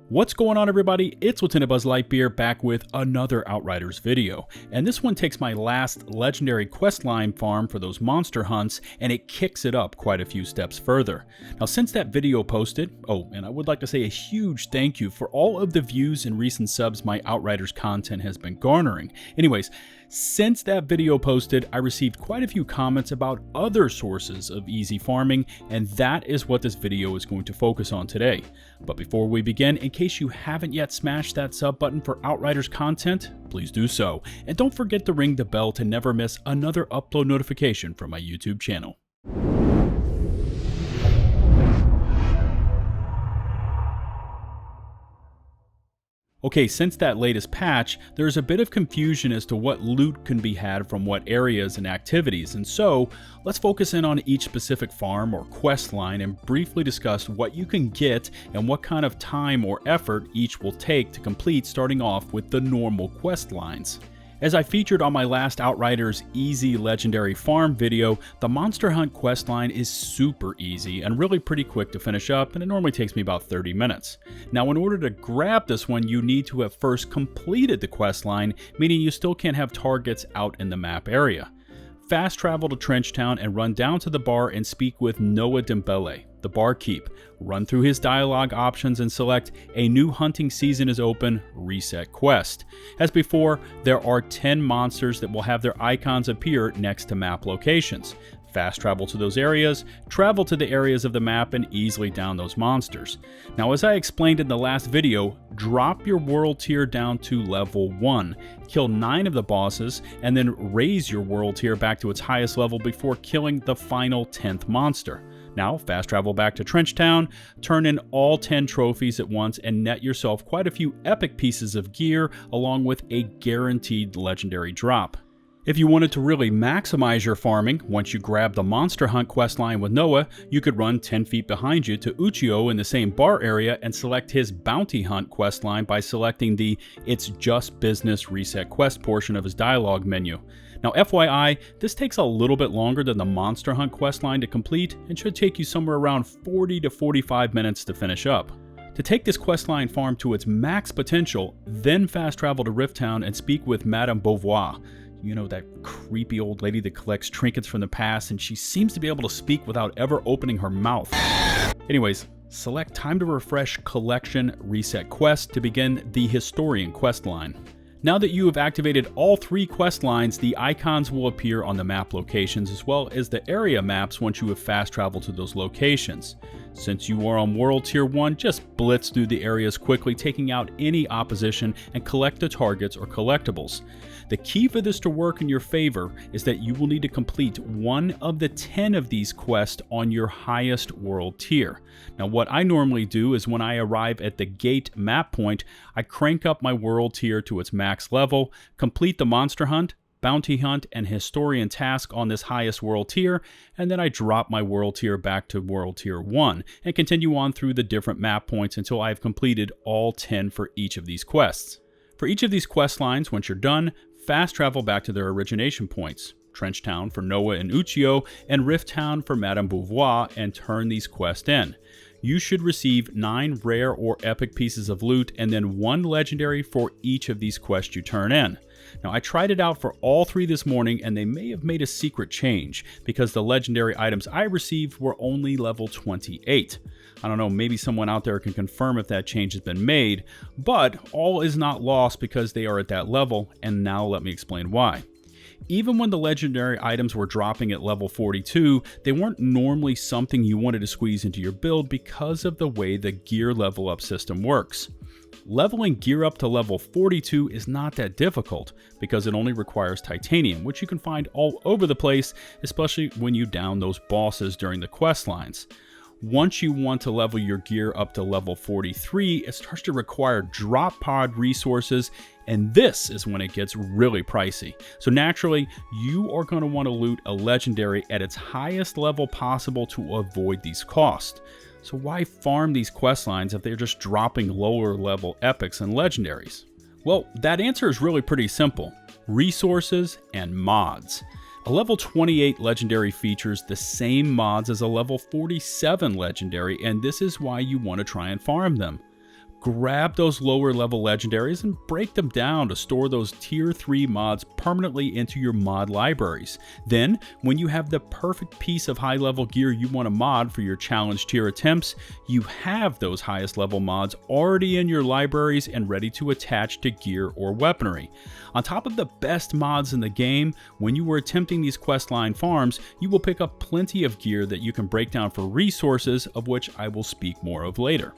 What's going on, everybody? It's LtBuzzLitebeer back with another Outriders video, and this one takes my last legendary questline farm for those monster hunts and it kicks it up quite a few steps further. Now, since that video posted, and I would like to say a huge thank you for all of the views and recent subs my Outriders content has been garnering. Anyways, since that video posted, I received quite a few comments about other sources of easy farming, and that is what this video is going to focus on today. But before we begin, in case you haven't yet smashed that sub button for Outriders content, please do so. And don't forget to ring the bell to never miss another upload notification from my YouTube channel. Okay, since that latest patch, there's a bit of confusion as to what loot can be had from what areas and activities, and so let's focus in on each specific farm or quest line and briefly discuss what you can get and what kind of time or effort each will take to complete, starting off with the normal quest lines. As I featured on my last Outriders Easy Legendary Farm video, the Monster Hunt questline is super easy and really pretty quick to finish up, and it normally takes me about 30 minutes. Now, in order to grab this one, you need to have first completed the questline, meaning you still can't have targets out in the map area. Fast travel to Trenchtown and run down to the bar and speak with Noah Dembele, the barkeep. Run through his dialogue options and select a new hunting season is open, reset quest. As before, there are 10 monsters that will have their icons appear next to map locations. Fast travel to those areas, travel to the areas of the map, and easily down those monsters. Now, as I explained in the last video, drop your world tier down to level 1, kill 9 of the bosses, and then raise your world tier back to its highest level before killing the final 10th monster. Now, fast travel back to Trenchtown, turn in all 10 trophies at once, and net yourself quite a few epic pieces of gear along with a guaranteed legendary drop. If you wanted to really maximize your farming, once you grab the Monster Hunt questline with Noah, you could run 10 feet behind you to Uchiho in the same bar area and select his Bounty Hunt questline by selecting the It's Just Business Reset Quest portion of his dialogue menu. Now, FYI, this takes a little bit longer than the Monster Hunt questline to complete and should take you somewhere around 40 to 45 minutes to finish up. To take this questline farm to its max potential, then fast travel to Rifttown and speak with Madame Beauvoir. You know, that creepy old lady that collects trinkets from the past, and she seems to be able to speak without ever opening her mouth. Anyways, select Time to Refresh Collection Reset Quest to begin the Historian questline. Now that you have activated all 3 quest lines, the icons will appear on the map locations as well as the area maps once you have fast traveled to those locations. Since you are on World Tier 1, just blitz through the areas quickly, taking out any opposition and collect the targets or collectibles. The key for this to work in your favor is that you will need to complete one of the 10 of these quests on your highest world tier. Now, what I normally do is when I arrive at the gate map point, I crank up my world tier to its max level, complete the monster hunt, bounty hunt, and historian task on this highest world tier, and then I drop my world tier back to world tier 1 and continue on through the different map points until I've completed all 10 for each of these quests. For each of these quest lines, once you're done, fast travel back to their origination points. Trenchtown for Noah and Uchiho, and Rifttown for Madame Beauvoir, and turn these quests in. You should receive 9 rare or epic pieces of loot and then 1 legendary for each of these quests you turn in. Now, I tried it out for all 3 this morning, and they may have made a secret change because the legendary items I received were only level 28. I don't know, maybe someone out there can confirm if that change has been made, but all is not lost because they are at that level, and now let me explain why. Even when the legendary items were dropping at level 42, they weren't normally something you wanted to squeeze into your build because of the way the gear level up system works. Leveling gear up to level 42 is not that difficult because it only requires titanium, which you can find all over the place, especially when you down those bosses during the quest lines. Once you want to level your gear up to level 43, it starts to require drop pod resources, and this is when it gets really pricey. So naturally, you are going to want to loot a legendary at its highest level possible to avoid these costs. So why farm these quest lines if they're just dropping lower level epics and legendaries? Well, that answer is really pretty simple. Resources and mods. A level 28 legendary features the same mods as a level 47 legendary, and this is why you want to try and farm them. grab those lower level legendaries and break them down to store those tier 3 mods permanently into your mod libraries. Then, when you have the perfect piece of high level gear you want to mod for your challenge tier attempts, you have those highest level mods already in your libraries and ready to attach to gear or weaponry. On top of the best mods in the game, when you were attempting these questline farms, you will pick up plenty of gear that you can break down for resources, of which I will speak more of later.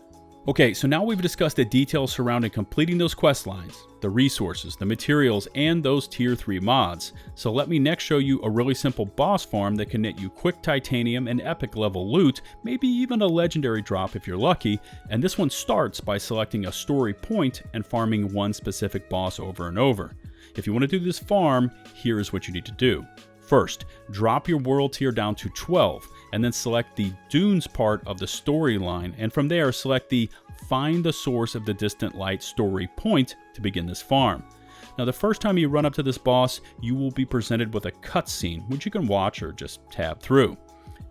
Okay, so now we've discussed the details surrounding completing those quest lines, the resources, the materials, and those tier 3 mods. So let me next show you a really simple boss farm that can net you quick titanium and epic level loot, maybe even a legendary drop if you're lucky, and this one starts by selecting a story point and farming one specific boss over and over. If you want to do this farm, here's what you need to do. First, drop your world tier down to 12, and then select the Dunes part of the storyline, and from there select the Find the Source of the Distant Light story point to begin this farm. Now the first time you run up to this boss, you will be presented with a cutscene, which you can watch or just tab through.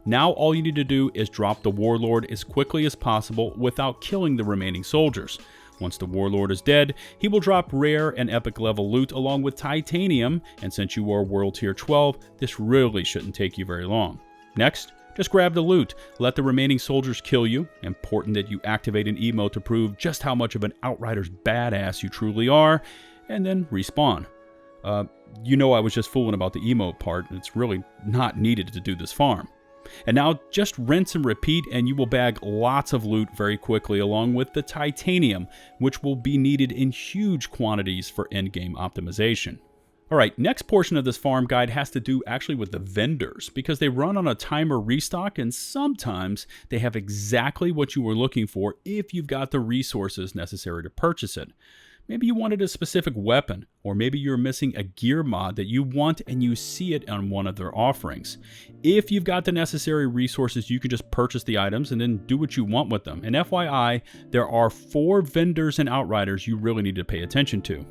Now all you need to do is drop the Warlord as quickly as possible without killing the remaining soldiers. Once the Warlord is dead, he will drop rare and epic level loot along with titanium, and since you are world tier 12, this really shouldn't take you very long. Next, just grab the loot, let the remaining soldiers kill you, important that you activate an emote to prove just how much of an Outriders badass you truly are, and then respawn. You know I was just fooling about the emote part, and it's really not needed to do this farm. And now just rinse and repeat, and you will bag lots of loot very quickly along with the titanium, which will be needed in huge quantities for endgame optimization. Alright, next portion of this farm guide has to do actually with the vendors, because they run on a timer restock and sometimes they have exactly what you were looking for if you've got the resources necessary to purchase it. Maybe you wanted a specific weapon, or maybe you're missing a gear mod that you want and you see it on one of their offerings. If you've got the necessary resources, you can just purchase the items and then do what you want with them. And FYI, there are 4 vendors in Outriders you really need to pay attention to.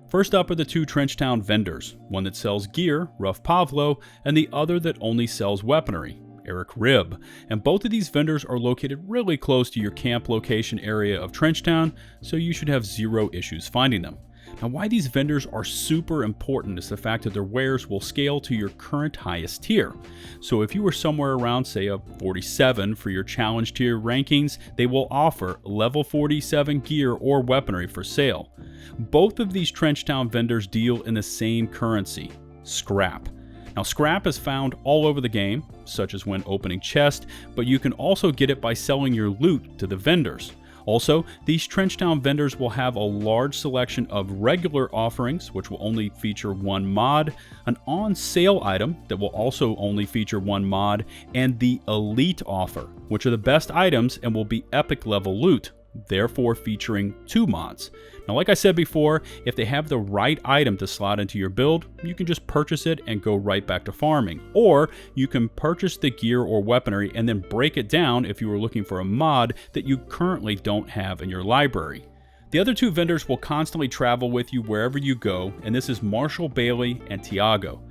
First up are the 2 Trenchtown vendors, one that sells gear, Rough Pavlo, and the other that only sells weaponry, Eric Rib, and both of these vendors are located really close to your camp location area of Trenchtown, so you should have zero issues finding them. Now why these vendors are super important is the fact that their wares will scale to your current highest tier. So if you were somewhere around say a 47 for your challenge tier rankings, they will offer level 47 gear or weaponry for sale. Both of these Trenchtown vendors deal in the same currency, scrap. Now scrap is found all over the game, such as when opening chests, but you can also get it by selling your loot to the vendors. Also, these Trenchtown vendors will have a large selection of regular offerings, which will only feature one mod, an on-sale item that will also only feature one mod, and the Elite offer, which are the best items and will be epic level loot, therefore featuring 2 mods. Now like I said before, if they have the right item to slot into your build, you can just purchase it and go right back to farming. Or you can purchase the gear or weaponry and then break it down if you are looking for a mod that you currently don't have in your library. The other 2 vendors will constantly travel with you wherever you go, and this is Marshall Bailey and Tiago.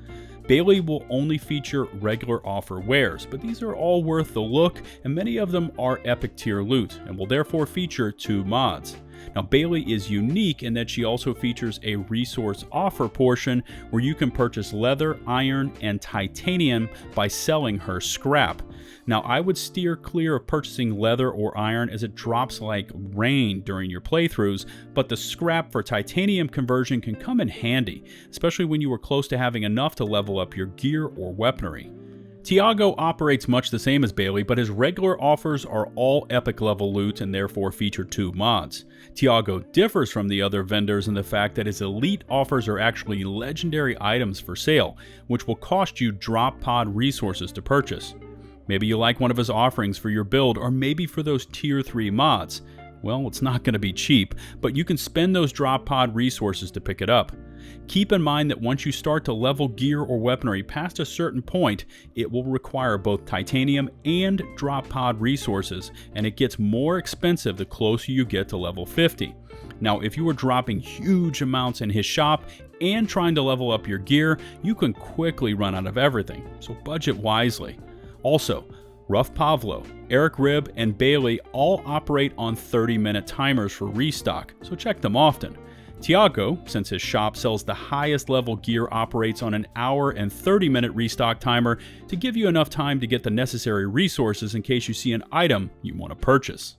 Bailey will only feature regular offer wares, but these are all worth the look, and many of them are epic tier loot, and will therefore feature 2 mods. Now Bailey is unique in that she also features a resource offer portion where you can purchase leather, iron, and titanium by selling her scrap. Now I would steer clear of purchasing leather or iron as it drops like rain during your playthroughs, but the scrap for titanium conversion can come in handy, especially when you are close to having enough to level up your gear or weaponry. Tiago operates much the same as Bailey, but his regular offers are all epic level loot and therefore feature 2 mods. Tiago differs from the other vendors in the fact that his elite offers are actually legendary items for sale, which will cost you drop pod resources to purchase. Maybe you like one of his offerings for your build, or maybe for those tier 3 mods. Well, it's not going to be cheap, but you can spend those drop pod resources to pick it up. Keep in mind that once you start to level gear or weaponry past a certain point, it will require both titanium and drop pod resources, and it gets more expensive the closer you get to level 50. Now, if you are dropping huge amounts in his shop and trying to level up your gear, you can quickly run out of everything, so budget wisely. Also, Rough Pavlo, Eric Rib, and Bailey all operate on 30-minute timers for restock, so check them often. Tiago, since his shop sells the highest level gear, operates on an hour and 30-minute restock timer to give you enough time to get the necessary resources in case you see an item you want to purchase.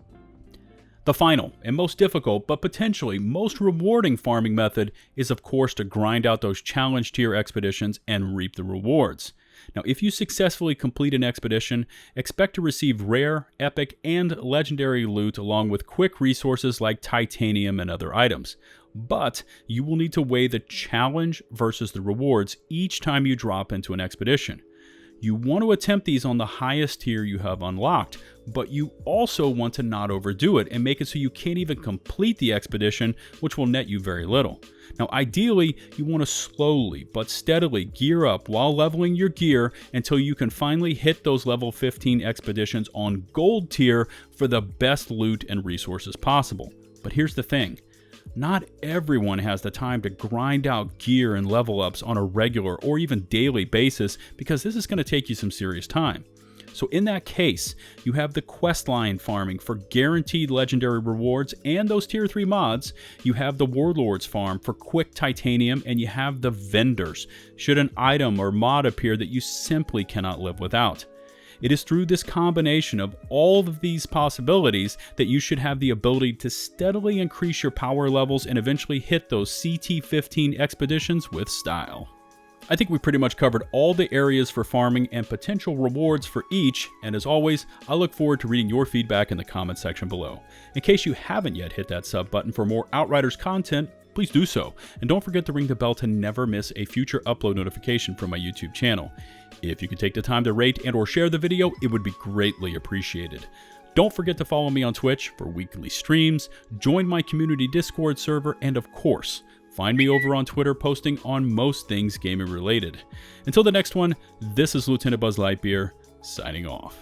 The final and most difficult, but potentially most rewarding farming method is of course to grind out those challenge tier expeditions and reap the rewards. Now, if you successfully complete an expedition, expect to receive rare, epic, and legendary loot along with quick resources like titanium and other items. But you will need to weigh the challenge versus the rewards each time you drop into an expedition. You want to attempt these on the highest tier you have unlocked, but you also want to not overdo it and make it so you can't even complete the expedition, which will net you very little. Now, ideally, you want to slowly but steadily gear up while leveling your gear until you can finally hit those level 15 expeditions on gold tier for the best loot and resources possible. But here's the thing. Not everyone has the time to grind out gear and level ups on a regular or even daily basis because this is going to take you some serious time. So in that case, you have the questline farming for guaranteed legendary rewards and those tier 3 mods, you have the warlords farm for quick titanium, and you have the vendors should an item or mod appear that you simply cannot live without. It is through this combination of all of these possibilities that you should have the ability to steadily increase your power levels and eventually hit those CT15 expeditions with style. I think we pretty much covered all the areas for farming and potential rewards for each, and as always, I look forward to reading your feedback in the comment section below. In case you haven't yet hit that sub button for more Outriders content, please do so, and don't forget to ring the bell to never miss a future upload notification from my YouTube channel. If you could take the time to rate and or share the video, it would be greatly appreciated. Don't forget to follow me on Twitch for weekly streams, join my community Discord server, and of course, find me over on Twitter posting on most things gaming related. Until the next one, this is LtBuzzLitebeer signing off.